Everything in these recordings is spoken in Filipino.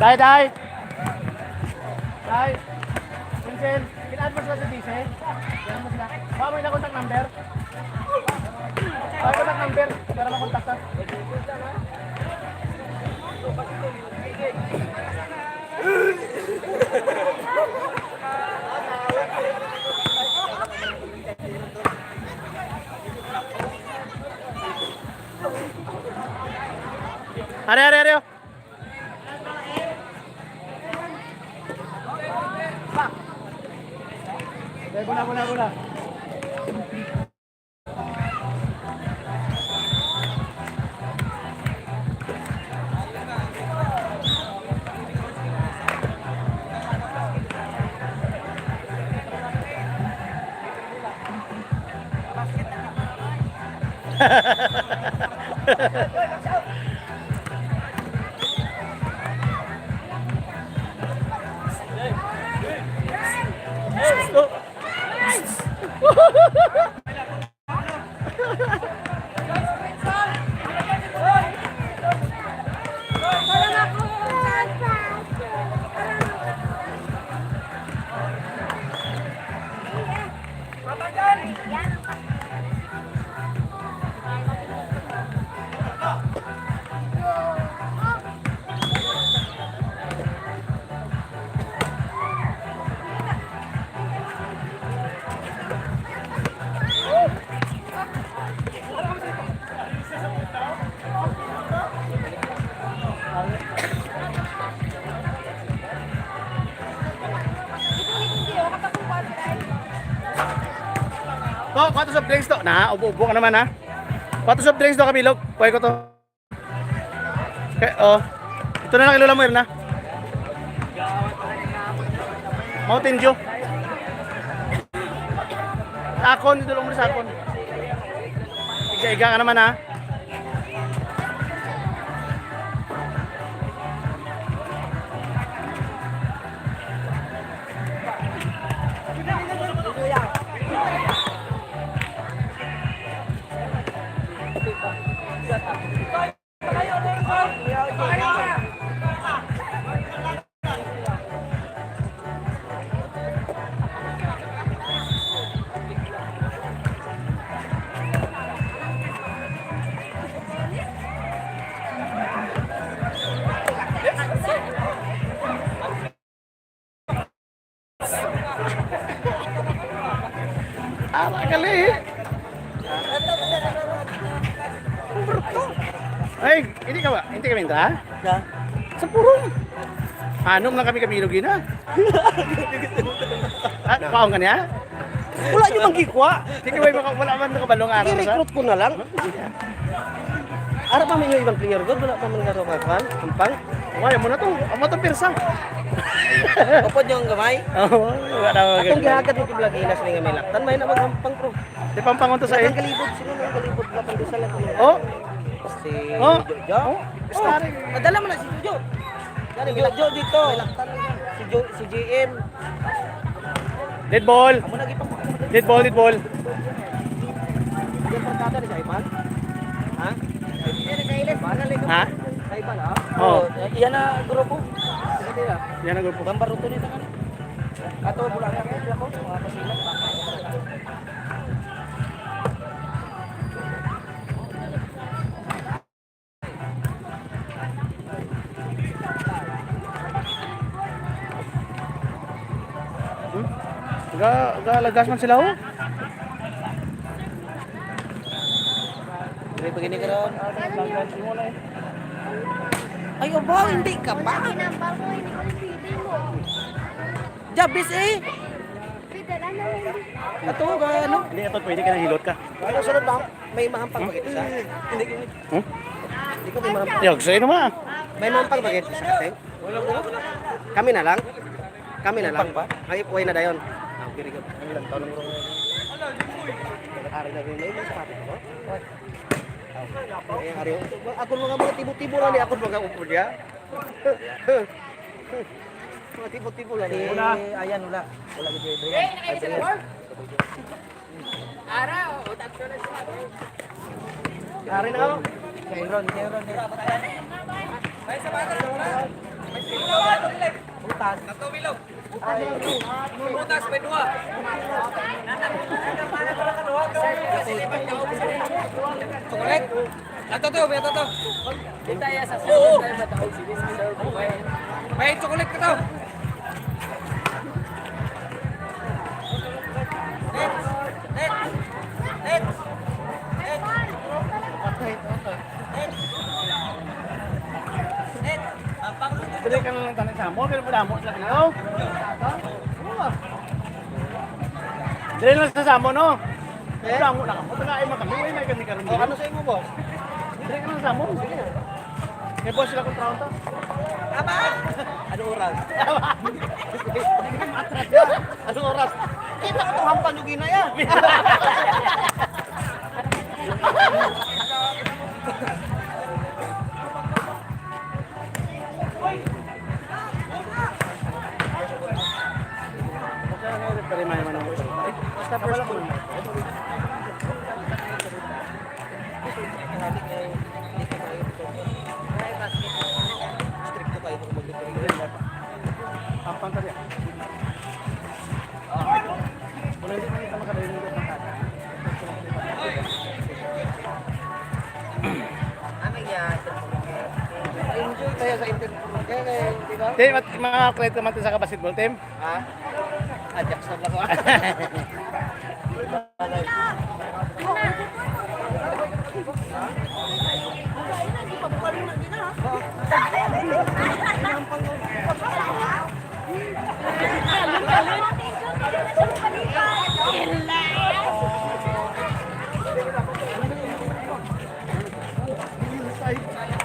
Dai. Vincent, kailan mo sila sa DC? Kailan mo sila? Baka mo yung contact number? Baka contact number, para makontak ka. Are. Bola. To, kwato soft drinks to. Na, ubo-ubo ka naman ha. Kwato soft drinks to kabilog. Kuhay ko to. Okay, oh. Ito na lang ilula mo yun na. Mountain Dew. Sakon, dito lang mo sa sakon. Iga-iga ka naman ha. Kali. Ay, hindi ka ba? Hindi ka minta? Ya. Sa purong. Anom lang kami kabilog yun ha. At paong ka niya? Wala nyo bang gikwa? Hindi ka ba wala man nakabalong araw sa? I-recruit ko na lang. Ara pa may ibang player god, wala pa man garo kapan, kampang. Wala mo na to. Amo to pirsa. Upod yung gamay. Oo, wala mo. Atong gihagad ni Tiblaginas ni nga may laktan, may na maghampang pro. Di pampangon to sa Ang kalibot sino nang kalibot na pandusal ako. Oh. Si Oh. Jojo. Stari. Madala mo na si Jojo. Dari Jojo dito. May laktan na yan. Si JM. Dead ball. Amo lagi pa. Dead ball. Yan barkada ni Saipan. Ha? Ha? Saipan ha? Oo. Iyan na grupo. Sige nila. Yan ang grupo. Gambar ruto dito kan. Ato mula ka ako, mga pasilat. Lagas man sila ho. Sige begini ka ron. Ay, obaw, hindi ka pa. Sinampal ko, hindi ko pili mo. Jabis eh. Pidala na lang. Ato ba ano? Hindi ito pwede ka nang hilot ka. Ano sunod ba? May mahampang bagay sa. Hindi ko. Hmm? Hindi ko may mahampang. Yok, sa'yo naman. May mahampang bagay sa kasi. Kami na lang. Kami na lang. Ay, uwi na dayon. Ah, very good. Ang ilang taon ng rong. Ari na rin may sapatos ko. Ay, ari. Ako mga tibo-tibo lang ni ako mga upod ya. Mga tibo-tibo lang. Ayan wala. Wala gid. Ara, utak ko na siya. Ari na ako. Kairon. May sapatos wala. May Chocolate. Ato to. Kita ya sa may chocolate ka to. Dili ka na lang tanong sa mo, pero madamo sila kayo. Dili lang sa samo, no? Madamo na ka. Matagain mo kami, may kami karon. O, ano sa imo, boss? Dili ka lang sa mo. May boss sila kung traon to. Ano oras? Ano oras? Kita ko itong hampan yung ginaya. Basta first school. Stricto kayo kung mag-delivery. Hampan tadi. Mulai di kita makan dari dulu makan. Amin yan. Enjoy tayo sa internet. Kaya, di ba? Tim, mga atlet naman sa basketball team. Ha? Ajak sa lang ako.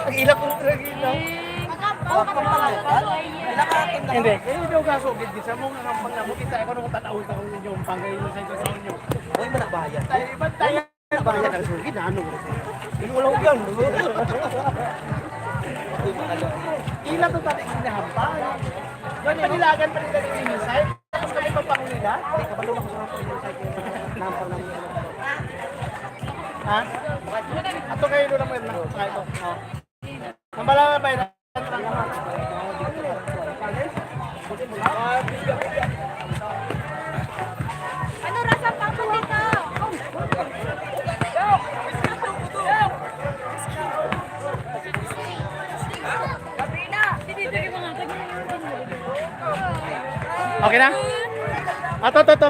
Ang ilak ko ilaw. Hindi, kayo daw kasugid di sa mong ang pangnamo kita ako nung tanaw ta kung yung pangay sa ito sa inyo. Uy, manakbahayan. Tayo iba tayo. Manakbahayan ang sugid, ano? Hindi mo lang yan. Ila to tadi kinahampa. Yan panilagan pa rin dali ni side. Tapos kami papangulila. Hindi ka ba lumang sa mga nampang namin. Ha? Ato kayo doon naman na. Ah, ito. Oh. Nambala ba yun? Ano rasa pang dito? Okay na? Ato, to, to.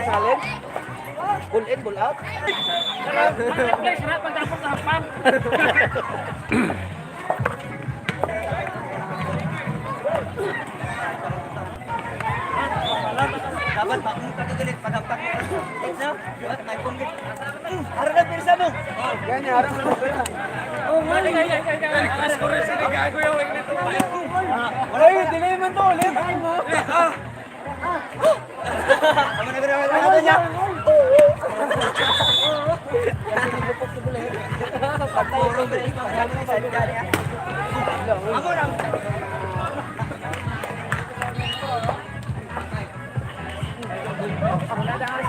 Isalin. Pull in, pull out. Dapat pak mo katutulit padampak mo. No? Dapat may punggit. Harap na pirsa mo. Ganyan, harap na pirsa. Oh, mali. Alas ko rin sila gago yung winglet. Wala yun, delay man to ulit. Ano na gano'n natin niya? Ako lang. Ako na dahil